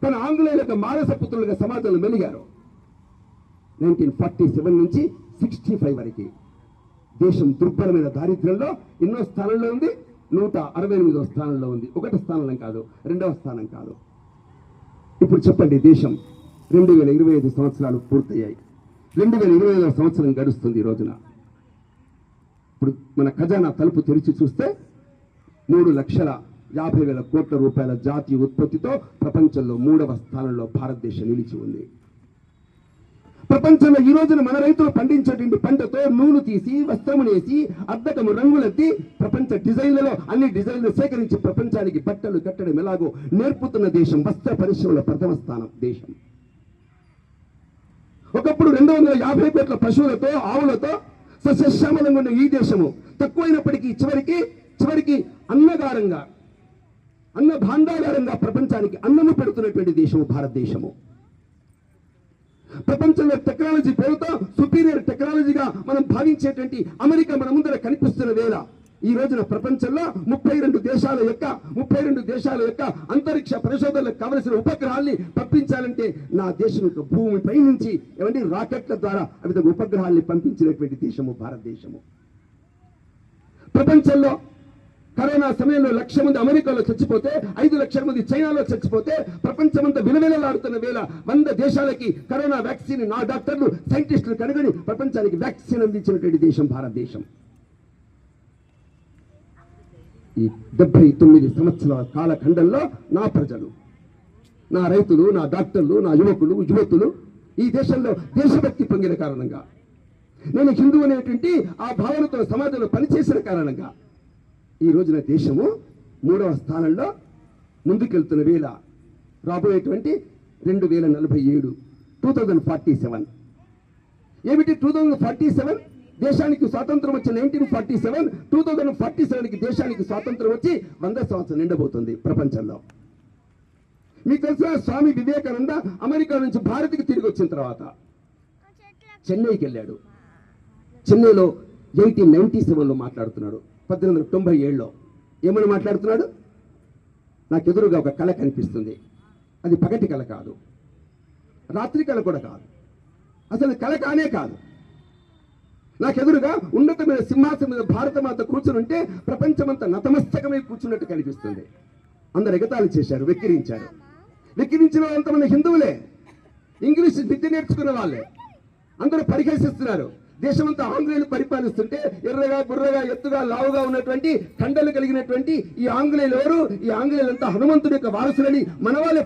కానీ ఆంగ్లేయులకు మానసపుత్రులుగా సమాజంలో మెలిగారు. 1947 నుంచి 65 వరకు దేశం దుర్భరమైన దారిద్ర్యంలో ఎన్నో స్థానంలో ఉంది. 168వ స్థానంలో ఉంది. 1వ స్థానం కాదు, 2వ స్థానం కాదు. ఇప్పుడు చెప్పండి, దేశం 2025 సంవత్సరాలు పూర్తయ్యాయి. 2025వ సంవత్సరం గడుస్తుంది ఈ రోజున. ఇప్పుడు మన ఖజానా తలుపు తెరిచి చూస్తే 3,50,000 కోట్ల రూపాయల జాతీయ ఉత్పత్తితో ప్రపంచంలో 3వ స్థానంలో భారతదేశం నిలిచి ఉంది. ప్రపంచంలో ఈ రోజున మన రైతులు పండించేటువంటి పంటతో నూలు తీసి వస్త్రమునేసి అద్దకము రంగులెత్తి ప్రపంచ డిజైన్లలో అన్ని డిజైన్లు సేకరించి ప్రపంచానికి బట్టలు కట్టడం ఎలాగో నేర్పుతున్న దేశం. వస్త్ర పరిశ్రమలో ప్రథమ స్థానం దేశం. ఒకప్పుడు 250 కోట్ల పశువులతో ఆవులతో సస్యశ్యామలంగా ఉన్న ఈ దేశము తక్కువైనప్పటికీ చివరికి అన్నగారంగా అన్న భాండాగారంగా ప్రపంచానికి అన్నము పెడుతున్నటువంటి దేశము భారతదేశము. ప్రపంచంలో టెక్నాలజీ పేరుతో సుపీరియర్ టెక్నాలజీగా మనం భావించేటువంటి అమెరికా మన ముందర కనిపిస్తున్న వేళ ఈ రోజున ప్రపంచంలో 32 దేశాల యొక్క అంతరిక్ష పరిశోధనలకు కావలసిన ఉపగ్రహాల్ని పంపించాలంటే నా దేశం యొక్క భూమిపై నుంచి రాకెట్ల ద్వారా అవిధ ఉపగ్రహాల్ని పంపించినటువంటి దేశము భారతదేశము. ప్రపంచంలో కరోనా సమయంలో 1,00,000 మంది అమెరికాలో చచ్చిపోతే 5 లక్షల మంది చైనాలో చచ్చిపోతే ప్రపంచమంతా విలవిలలాడుతున్న వేళ 100 దేశాలకి కరోనా వ్యాక్సిన్ నా డాక్టర్లు సైంటిస్టులు కనుగొని ప్రపంచానికి వ్యాక్సిన్ అందించినటువంటి దేశం భారతదేశం. ఈ 79 సంవత్సరాల కాలఖండంలో నా ప్రజలు, నా రైతులు, నా డాక్టర్లు, నా యువతులు ఈ దేశంలో దేశభక్తి పొందిన కారణంగా, నేను హిందూ అనేటువంటి ఆ భావనతో సమాజంలో పనిచేసిన కారణంగా ఈ రోజున దేశము 3వ స్థానంలో ముందుకెళ్తున్న వేళ రాబోయేటువంటి 2047 2047 ఏమిటి 2047? దేశానికి స్వాతంత్రం వచ్చి 1947, 2047కి దేశానికి స్వాతంత్రం వచ్చి 100 సంవత్సరం నిండబోతుంది ప్రపంచంలో. మీకు తెలుసా, స్వామి వివేకానంద అమెరికా నుంచి భారత్కి తిరిగి వచ్చిన తర్వాత చెన్నైకి వెళ్ళాడు. చెన్నైలో 1897లో మాట్లాడుతున్నాడు. 1897లో ఏమని మాట్లాడుతున్నాడు? నాకు ఎదురుగా ఒక కళ కనిపిస్తుంది. అది పగటి కళ కాదు, రాత్రి కళ కూడా కాదు, అసలు కళ కానే కాదు. నాకు ఎదురుగా ఉన్నతమైన సింహాసనం మీద భారతమాత కూర్చుని ఉంటే ప్రపంచమంతా నతమస్తకమై కూర్చున్నట్టు కనిపిస్తుంది. అందరు ఎగతాళి చేశారు, వెక్కిరించిన వాళ్ళంతమంది హిందువులే, ఇంగ్లీష్ విద్య నేర్చుకున్న వాళ్ళే. అందరూ పరిహసిస్తున్నారు. దేశమంతా ఆంగ్లేయులు పరిపాలిస్తుంటే ఎర్రగా బుర్రగా ఎత్తుగా లావుగా ఉన్నటువంటి కండలు కలిగినటువంటి ఈ ఆంగ్లేయులు ఎవరు? ఈ ఆంగ్లేయులంతా హనుమంతుడి యొక్క వారసులని మన వాళ్ళే